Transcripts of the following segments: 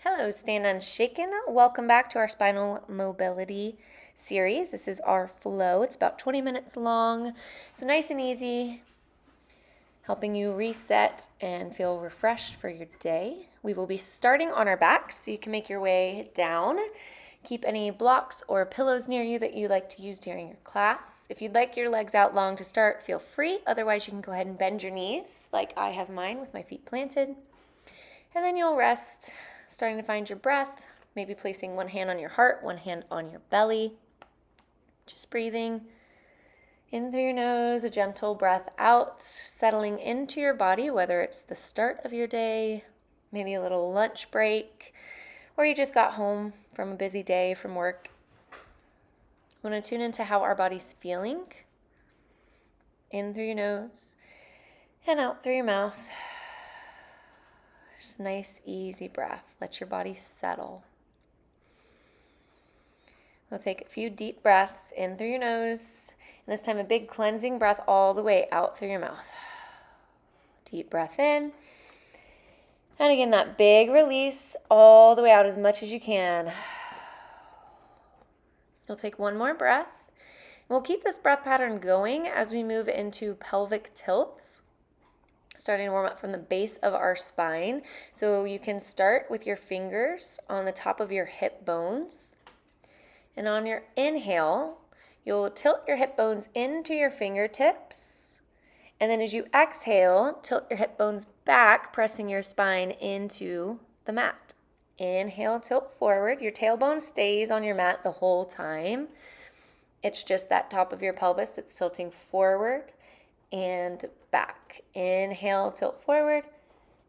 Hello, Stand Unshaken. Welcome back to our spinal mobility series. This is our flow. It's about 20 minutes long, so nice and easy, helping you reset and feel refreshed for your day. We will be starting on our backs, so you can make your way down. Keep any blocks or pillows near you that you like to use during your class. If you'd like your legs out long to start, feel free. Otherwise, you can go ahead and bend your knees like I have mine with my feet planted. And then you'll rest, starting to find your breath, maybe placing one hand on your heart, one hand on your belly. Just breathing in through your nose, a gentle breath out, settling into your body, whether it's the start of your day, maybe a little lunch break, or you just got home from a busy day from work. We want to tune into how our body's feeling. In through your nose and out through your mouth. Just a nice, easy breath. Let your body settle. We'll take a few deep breaths in through your nose. And this time a big cleansing breath all the way out through your mouth. Deep breath in. And again, that big release all the way out as much as you can. You'll take one more breath. We'll keep this breath pattern going as we move into pelvic tilts. Starting to warm up from the base of our spine. So you can start with your fingers on the top of your hip bones. And on your inhale, you'll tilt your hip bones into your fingertips. And then as you exhale, tilt your hip bones back, pressing your spine into the mat. Inhale, tilt forward. Your tailbone stays on your mat the whole time. It's just that top of your pelvis that's tilting forward and back. Inhale, tilt forward,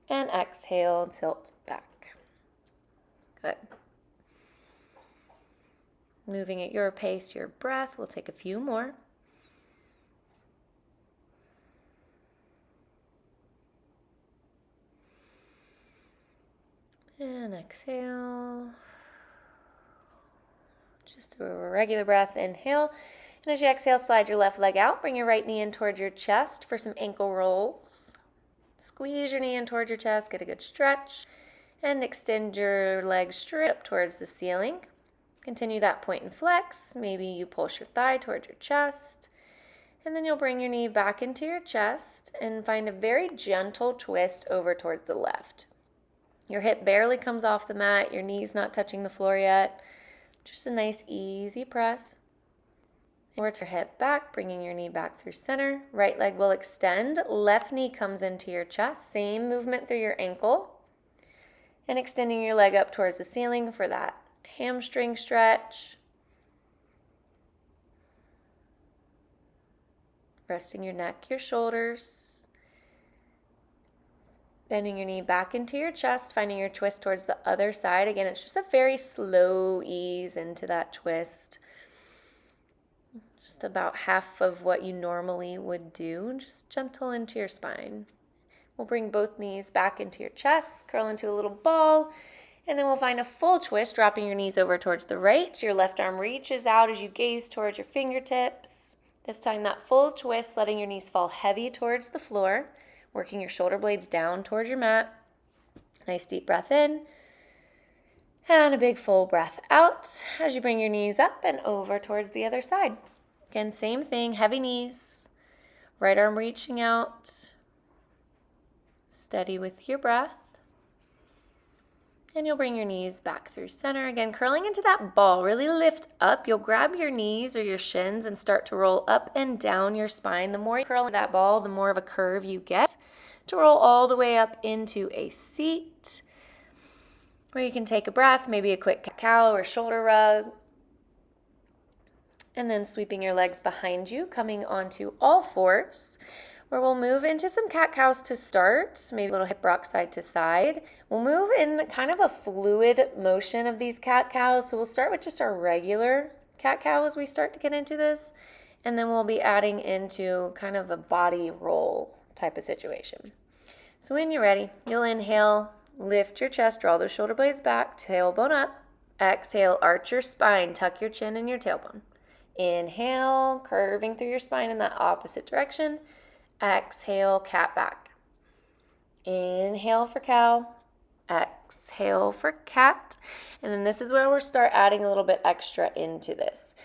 and exhale, tilt back. Good. Moving at your pace, your breath. We'll take a few more. And exhale. Just a regular breath. Inhale. And as you exhale, slide your left leg out. Bring your right knee in towards your chest for some ankle rolls. Squeeze your knee in towards your chest. Get a good stretch. And extend your leg straight up towards the ceiling. Continue that point and flex. Maybe you pulse your thigh towards your chest. And then you'll bring your knee back into your chest and find a very gentle twist over towards the left. Your hip barely comes off the mat. Your knee's not touching the floor yet. Just a nice, easy press. Work your hip back, bringing your knee back through center. Right leg will extend. Left knee comes into your chest. Same movement through your ankle. And extending your leg up towards the ceiling for that hamstring stretch. Resting your neck, your shoulders. Bending your knee back into your chest, finding your twist towards the other side. Again, it's just a very slow ease into that twist. Just about half of what you normally would do. Just gentle into your spine. We'll bring both knees back into your chest, curl into a little ball, and then we'll find a full twist, dropping your knees over towards the right. Your left arm reaches out as you gaze towards your fingertips. This time that full twist, letting your knees fall heavy towards the floor, working your shoulder blades down towards your mat. Nice deep breath in. And a big full breath out as you bring your knees up and over towards the other side. Again, same thing, heavy knees. Right arm reaching out. Steady with your breath. And you'll bring your knees back through center. Again, curling into that ball. Really lift up. You'll grab your knees or your shins and start to roll up and down your spine. The more you curl that ball, the more of a curve you get to roll all the way up into a seat where you can take a breath, maybe a quick cow or shoulder rug. And then sweeping your legs behind you, coming onto all fours, where we'll move into some cat-cows to start, maybe a little hip rock side to side. We'll move in kind of a fluid motion of these cat-cows. So we'll start with just our regular cat-cow as we start to get into this, and then we'll be adding into kind of a body roll type of situation. So when you're ready, you'll inhale, lift your chest, draw those shoulder blades back, tailbone up. Exhale, arch your spine, tuck your chin in your tailbone. Inhale, curving through your spine in that opposite direction. Exhale, cat back. Inhale for cow. Exhale for cat. And then this is where we'll start adding a little bit extra into this.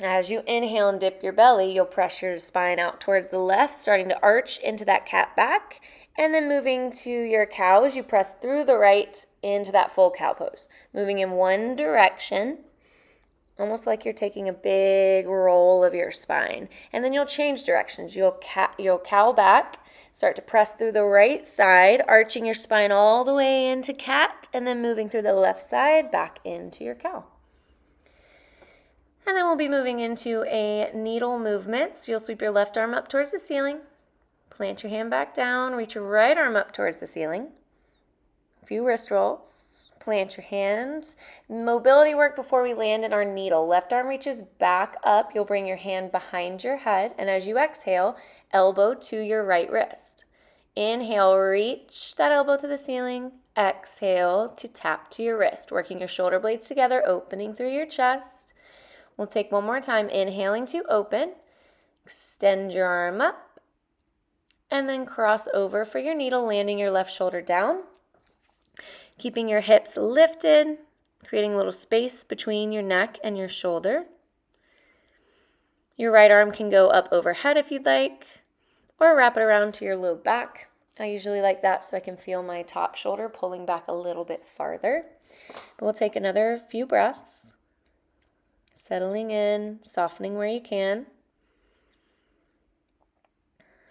As you inhale and dip your belly, you'll press your spine out towards the left, starting to arch into that cat back. And then moving to your cow as you press through the right into that full cow pose. Moving in one direction, almost like you're taking a big roll of your spine. And then you'll change directions. You'll cow back, start to press through the right side, arching your spine all the way into cat, and then moving through the left side back into your cow. And then we'll be moving into a needle movement. So you'll sweep your left arm up towards the ceiling. Plant your hand back down, reach your right arm up towards the ceiling. A few wrist rolls, plant your hands. Mobility work before we land in our needle. Left arm reaches back up. You'll bring your hand behind your head. And as you exhale, elbow to your right wrist. Inhale, reach that elbow to the ceiling. Exhale to tap to your wrist, working your shoulder blades together, opening through your chest. We'll take one more time, inhaling to open. Extend your arm up. And then cross over for your needle, landing your left shoulder down. Keeping your hips lifted, creating a little space between your neck and your shoulder. Your right arm can go up overhead if you'd like, or wrap it around to your low back. I usually like that so I can feel my top shoulder pulling back a little bit farther. But we'll take another few breaths, settling in, softening where you can.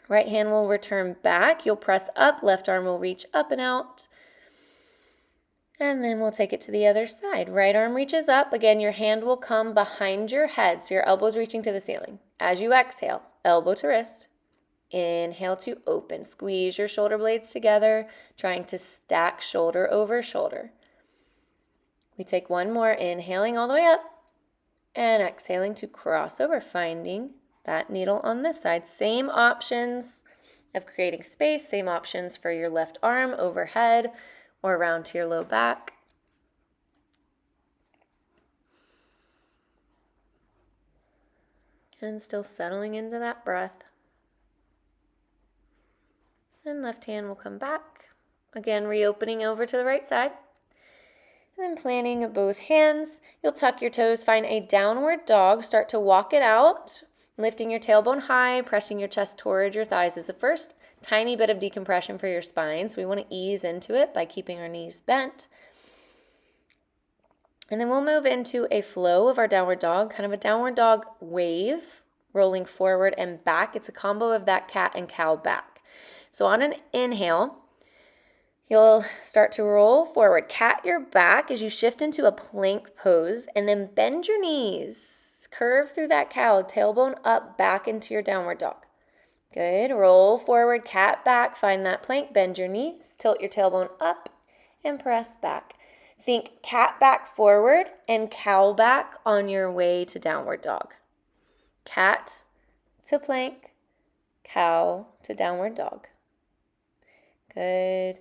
Right hand will return back. You'll press up. Left arm will reach up and out. And then we'll take it to the other side. Right arm reaches up. Again, your hand will come behind your head, so your elbow's reaching to the ceiling. As you exhale, elbow to wrist. Inhale to open. Squeeze your shoulder blades together, trying to stack shoulder over shoulder. We take one more, inhaling all the way up, and exhaling to cross over, finding that needle on this side. Same options of creating space, same options for your left arm overhead or around to your low back. And still settling into that breath. And left hand will come back. Again, reopening over to the right side. And then planting both hands, you'll tuck your toes, find a downward dog, start to walk it out. Lifting your tailbone high, pressing your chest towards your thighs is the first tiny bit of decompression for your spine. So we want to ease into it by keeping our knees bent. And then we'll move into a flow of our downward dog, kind of a downward dog wave, rolling forward and back. It's a combo of that cat and cow back. So on an inhale, you'll start to roll forward. Cat your back as you shift into a plank pose, and then bend your knees. Curve through that cow, tailbone up, back into your downward dog. Good. Roll forward, cat back, find that plank, bend your knees, tilt your tailbone up, and press back. Think cat back forward and cow back on your way to downward dog. Cat to plank, cow to downward dog. Good.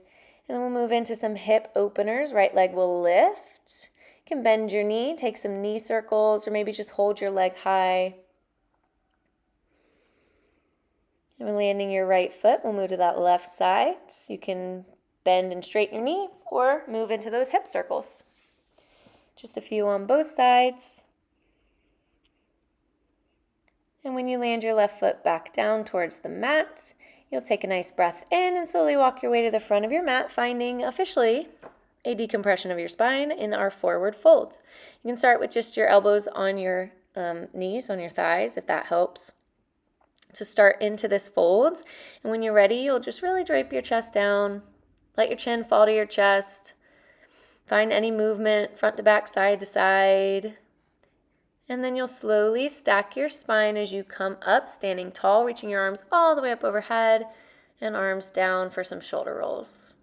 And then we'll move into some hip openers. Right leg will lift. You can bend your knee, take some knee circles, or maybe just hold your leg high. And we're landing your right foot. We'll move to that left side. You can bend and straighten your knee or move into those hip circles. Just a few on both sides. And when you land your left foot back down towards the mat, you'll take a nice breath in and slowly walk your way to the front of your mat, finding officially a decompression of your spine in our forward fold. You can start with just your elbows on your knees, on your thighs, if that helps, to start into this fold. And when you're ready, you'll just really drape your chest down, let your chin fall to your chest, find any movement front to back, side to side. And then you'll slowly stack your spine as you come up, standing tall, reaching your arms all the way up overhead and arms down for some shoulder rolls.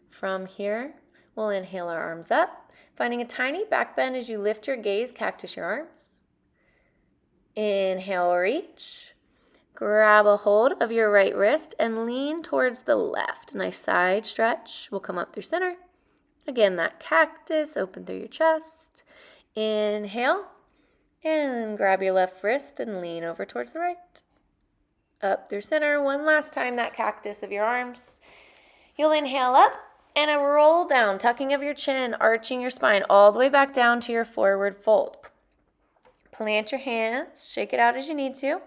From here, we'll inhale our arms up, finding a tiny back bend as you lift your gaze, cactus your arms. Inhale, reach. Grab a hold of your right wrist and lean towards the left. Nice side stretch. We'll come up through center. Again, that cactus, open through your chest. Inhale, and grab your left wrist and lean over towards the right. up through center. One last time, that cactus of your arms. You'll inhale up and a roll down, tucking of your chin, arching your spine all the way back down to your forward fold. Plant your hands, shake it out as you need to.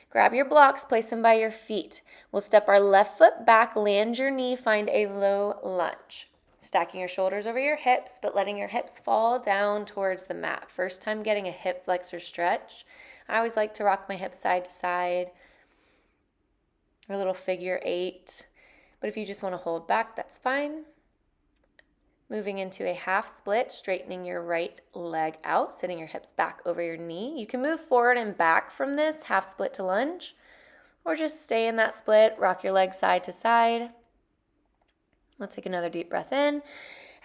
Grab your blocks, place them by your feet. We'll step our left foot back, land your knee, find a low lunge. Stacking your shoulders over your hips, but letting your hips fall down towards the mat. First time getting a hip flexor stretch. I always like to rock my hips side to side, or a little figure 8. But if you just want to hold back, that's fine. Moving into a half split, straightening your right leg out, sitting your hips back over your knee. You can move forward and back from this half split to lunge, or just stay in that split, rock your legs side to side. We'll take another deep breath in.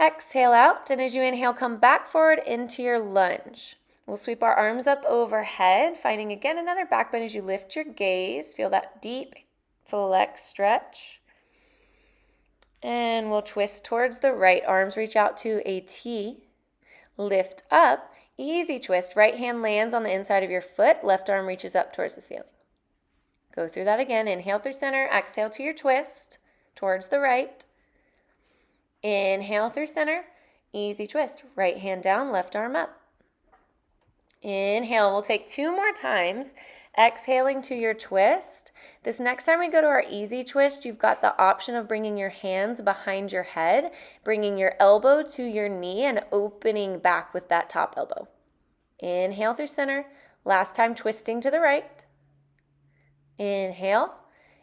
Exhale out, and as you inhale, come back forward into your lunge. We'll sweep our arms up overhead, finding again another back bend as you lift your gaze. Feel that deep flex stretch. And we'll twist towards the right. Arms reach out to a T. Lift up. Easy twist. Right hand lands on the inside of your foot. Left arm reaches up towards the ceiling. Go through that again. Inhale through center. Exhale to your twist towards the right. Inhale through center. Easy twist. Right hand down, left arm up. Inhale. We'll take 2 more times. Exhaling to your twist. This next time we go to our easy twist, you've got the option of bringing your hands behind your head, bringing your elbow to your knee, and opening back with that top elbow. Inhale through center. Last time, twisting to the right. Inhale.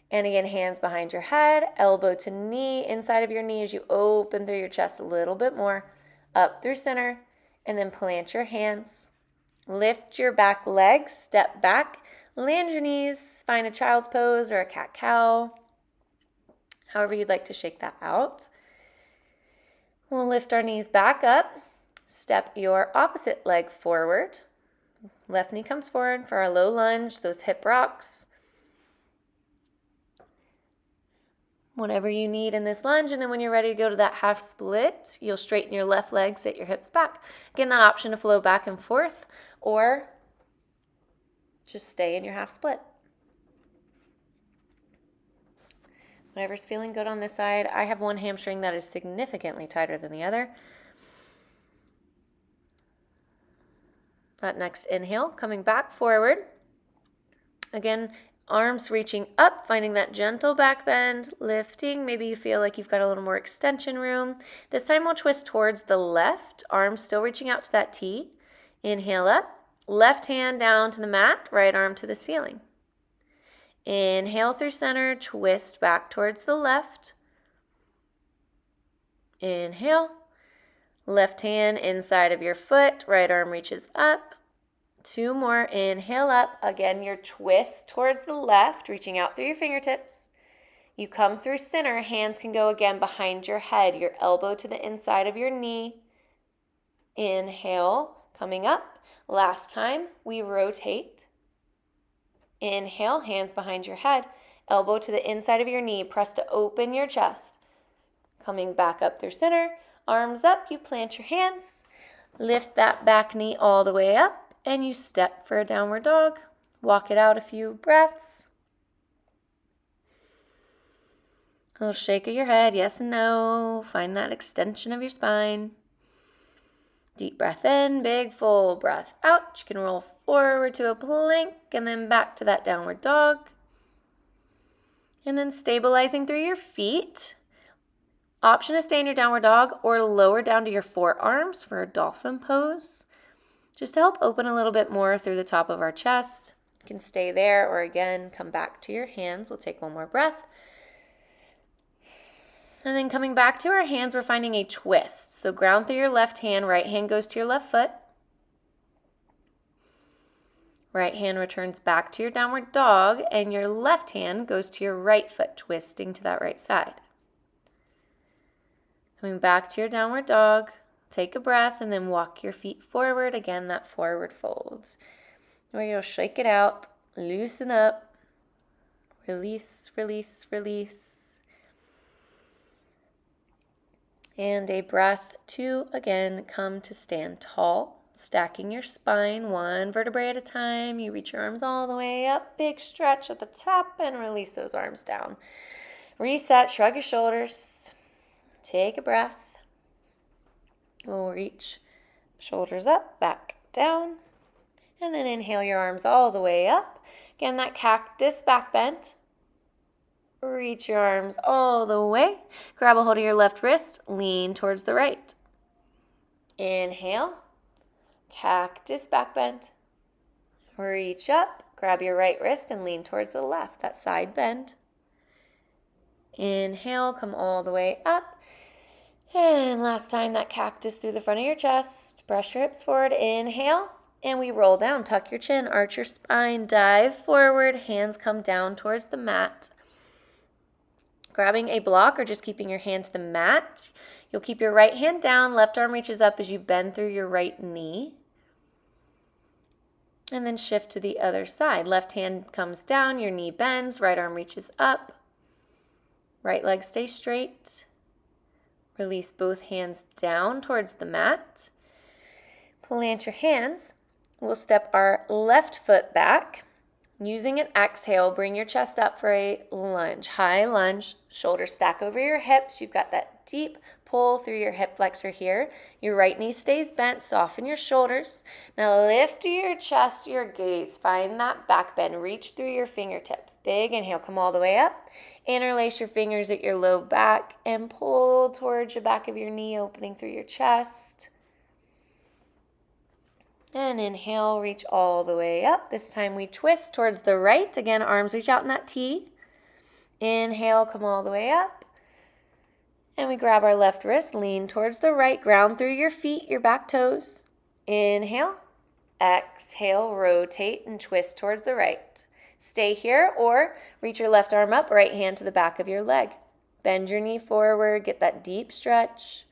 And again, hands behind your head, elbow to knee, inside of your knee as you open through your chest a little bit more. Up through center. And then plant your hands. Lift your back leg, step back. Land your knees, find a child's pose or a cat-cow, however you'd like to shake that out. We'll lift our knees back up, step your opposite leg forward. Left knee comes forward for our low lunge, those hip rocks. Whatever you need in this lunge, and then when you're ready to go to that half split, you'll straighten your left leg, sit your hips back. Again, that option to flow back and forth, or just stay in your half split. Whatever's feeling good on this side. I have one hamstring that is significantly tighter than the other. That next inhale, coming back forward. Again, arms reaching up, finding that gentle back bend, lifting. Maybe you feel like you've got a little more extension room. This time we'll twist towards the left, arms still reaching out to that T. Inhale up. Left hand down to the mat, right arm to the ceiling. Inhale through center, twist back towards the left. Inhale. Left hand inside of your foot, right arm reaches up. 2 more. Inhale up. Again, your twist towards the left, reaching out through your fingertips. You come through center. Hands can go again behind your head, your elbow to the inside of your knee. Inhale, coming up. Last time, we rotate. Inhale, hands behind your head, elbow to the inside of your knee, press to open your chest. Coming back up through center, arms up, you plant your hands, lift that back knee all the way up, and you step for a downward dog. Walk it out a few breaths. A little shake of your head, yes and no. Find that extension of your spine. Deep breath in, big full breath out. You can roll forward to a plank and then back to that downward dog. And then stabilizing through your feet. Option to stay in your downward dog or lower down to your forearms for a dolphin pose. Just to help open a little bit more through the top of our chest. You can stay there or again, come back to your hands. We'll take one more breath. And then coming back to our hands, we're finding a twist. So ground through your left hand, right hand goes to your left foot. Right hand returns back to your downward dog, and your left hand goes to your right foot, twisting to that right side. Coming back to your downward dog, take a breath, and then walk your feet forward. Again, that forward fold. Where you'll shake it out, loosen up, release, release, release. And a breath to, again, come to stand tall. stacking your spine one vertebrae at a time. You reach your arms all the way up, big stretch at the top, and release those arms down. Reset, shrug your shoulders, take a breath. We'll reach shoulders up, back down, and then inhale your arms all the way up. Again, that cactus back bend. Reach your arms all the way. Grab a hold of your left wrist, lean towards the right. Inhale, cactus back bend. Reach up, grab your right wrist and lean towards the left, that side bend. Inhale, come all the way up. And last time, that cactus through the front of your chest. Brush your hips forward, inhale. And we roll down, tuck your chin, arch your spine, dive forward, hands come down towards the mat. Grabbing a block or just keeping your hand to the mat. You'll keep your right hand down, left arm reaches up as you bend through your right knee. And then shift to the other side. Left hand comes down, your knee bends, right arm reaches up. Right leg stays straight. Release both hands down towards the mat. Plant your hands. We'll step our left foot back. Using an exhale, bring your chest up for a lunge. High lunge, shoulders stack over your hips. You've got that deep pull through your hip flexor here. Your right knee stays bent, soften your shoulders. Now lift your chest, your gaze. Find that back bend. Reach through your fingertips. Big inhale, come all the way up. Interlace your fingers at your low back and pull towards the back of your knee, opening through your chest. And inhale, reach all the way up. This time we twist towards the right. Again, arms reach out in that T. Inhale, come all the way up. And we grab our left wrist, lean towards the right, ground through your feet, your back toes. Inhale, exhale, rotate and twist towards the right. Stay here or reach your left arm up, right hand to the back of your leg. Bend your knee forward, get that deep stretch.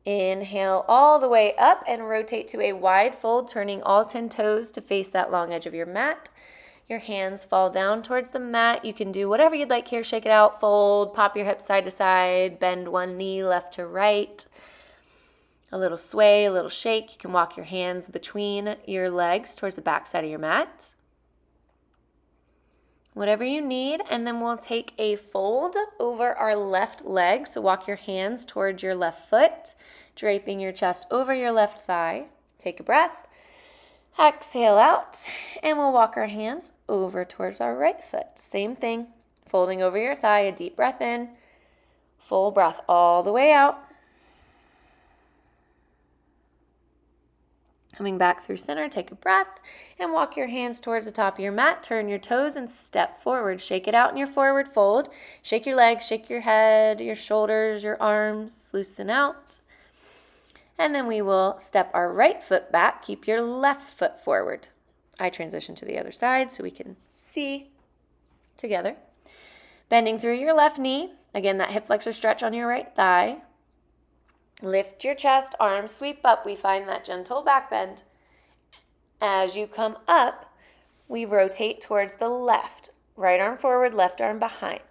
Inhale all the way up and rotate to a wide fold, turning all 10 toes to face that long edge of your mat. Your hands fall down towards the mat. You can do whatever you'd like here. Shake it out, fold, pop your hips side to side, bend one knee left to right. A little sway, a little shake. You can walk your hands between your legs towards the back side of your mat. Whatever you need, and then we'll take a fold over our left leg. So walk your hands towards your left foot, draping your chest over your left thigh. Take a breath. Exhale out, and we'll walk our hands over towards our right foot. Same thing, folding over your thigh, a deep breath in, full breath all the way out. Coming back through center, take a breath and walk your hands towards the top of your mat. Turn your toes and step forward. Shake it out in your forward fold. Shake your legs, shake your head, your shoulders, your arms. Loosen out. And then we will step our right foot back. Keep your left foot forward. I transition to the other side so we can see together. Bending through your left knee. Again, that hip flexor stretch on your right thigh. Lift your chest, arms sweep up. We find that gentle back bend. As you come up, we rotate towards the left. Right arm forward, left arm behind.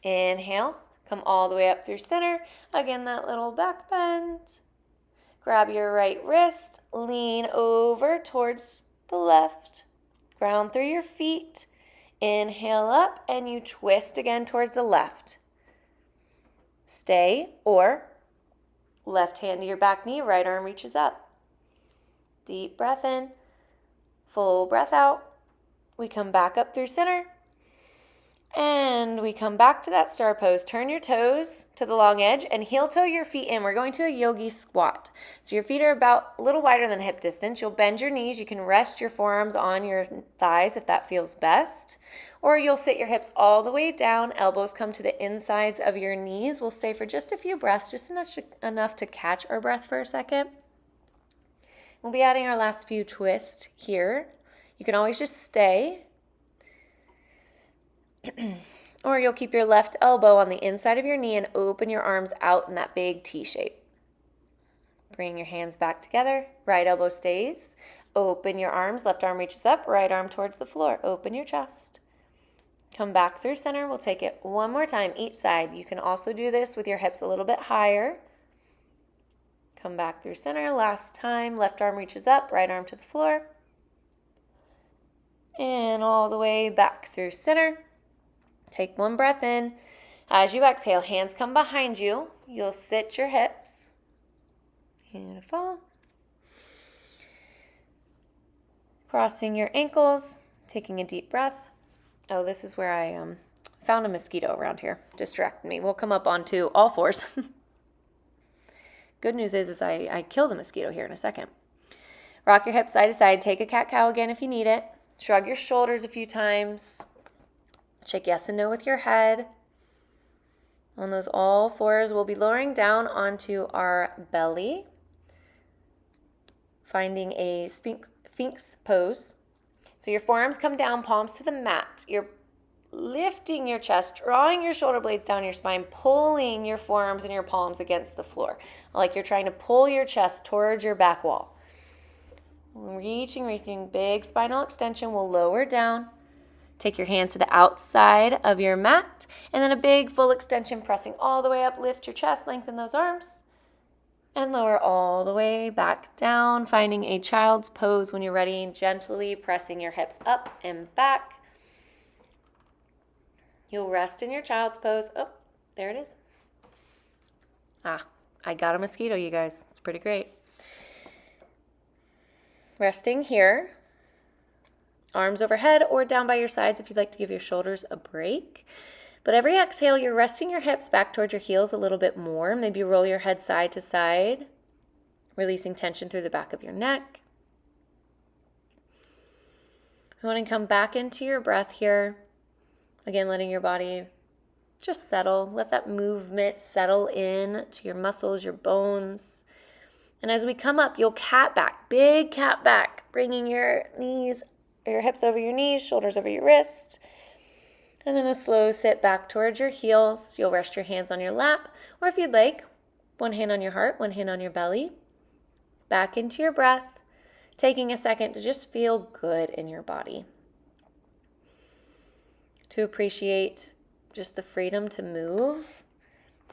Inhale, come all the way up through center. Again, that little back bend. Grab your right wrist, lean over towards the left. Ground through your feet. Inhale up, and you twist again towards the left. Stay or left hand to your back knee, right arm reaches up. Deep breath in, full breath out. We come back up through center, and we come back to that star pose. Turn your toes to the long edge and heel toe your feet in. We're going to a yogi squat. So your feet are about a little wider than hip distance. You'll bend your knees. You can rest your forearms on your thighs if that feels best. Or you'll sit your hips all the way down. Elbows come to the insides of your knees. We'll stay for just a few breaths, just enough to catch our breath for a second. We'll be adding our last few twists here. You can always just stay. Or you'll keep your left elbow on the inside of your knee and open your arms out in that big T shape. Bring your hands back together. Right elbow stays. Open your arms. Left arm reaches up. Right arm towards the floor. Open your chest. Come back through center. We'll take it one more time each side. You can also do this with your hips a little bit higher. Come back through center. Last time, left arm reaches up, right arm to the floor. And all the way back through center. Take one breath in. As you exhale, hands come behind you. You'll sit your hips. Beautiful. Crossing your ankles, taking a deep breath. Oh, this is where I found a mosquito around here. Distracted me. We'll come up onto all fours. Good news is I killed a mosquito here in a second. Rock your hips side to side. Take a cat-cow again if you need it. Shrug your shoulders a few times. Shake yes and no with your head. On those all fours, we'll be lowering down onto our belly. Finding a Sphinx pose. So your forearms come down, palms to the mat. You're lifting your chest, drawing your shoulder blades down your spine, pulling your forearms and your palms against the floor. Like you're trying to pull your chest towards your back wall. Reaching, big spinal extension. We'll lower down. Take your hands to the outside of your mat, and then a big full extension, pressing all the way up. Lift your chest, lengthen those arms. And lower all the way back down, finding a child's pose when you're ready, gently pressing your hips up and back. You'll rest in your child's pose. Oh, there it is. I got a mosquito, you guys. It's pretty great. Resting here. Arms overhead or down by your sides if you'd like to give your shoulders a break. But every exhale, you're resting your hips back towards your heels a little bit more. Maybe roll your head side to side, releasing tension through the back of your neck. You want to come back into your breath here. Again, letting your body just settle. Let that movement settle in to your muscles, your bones. And as we come up, you'll cat back, big cat back, bringing your hips over your knees, shoulders over your wrists. And then a slow sit back towards your heels. You'll rest your hands on your lap, or if you'd like, one hand on your heart, one hand on your belly. Back into your breath, taking a second to just feel good in your body. To appreciate just the freedom to move,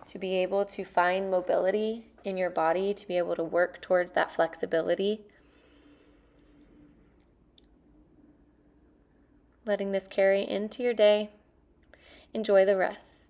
to be able to find mobility in your body, to be able to work towards that flexibility. Letting this carry into your day. Enjoy the rest.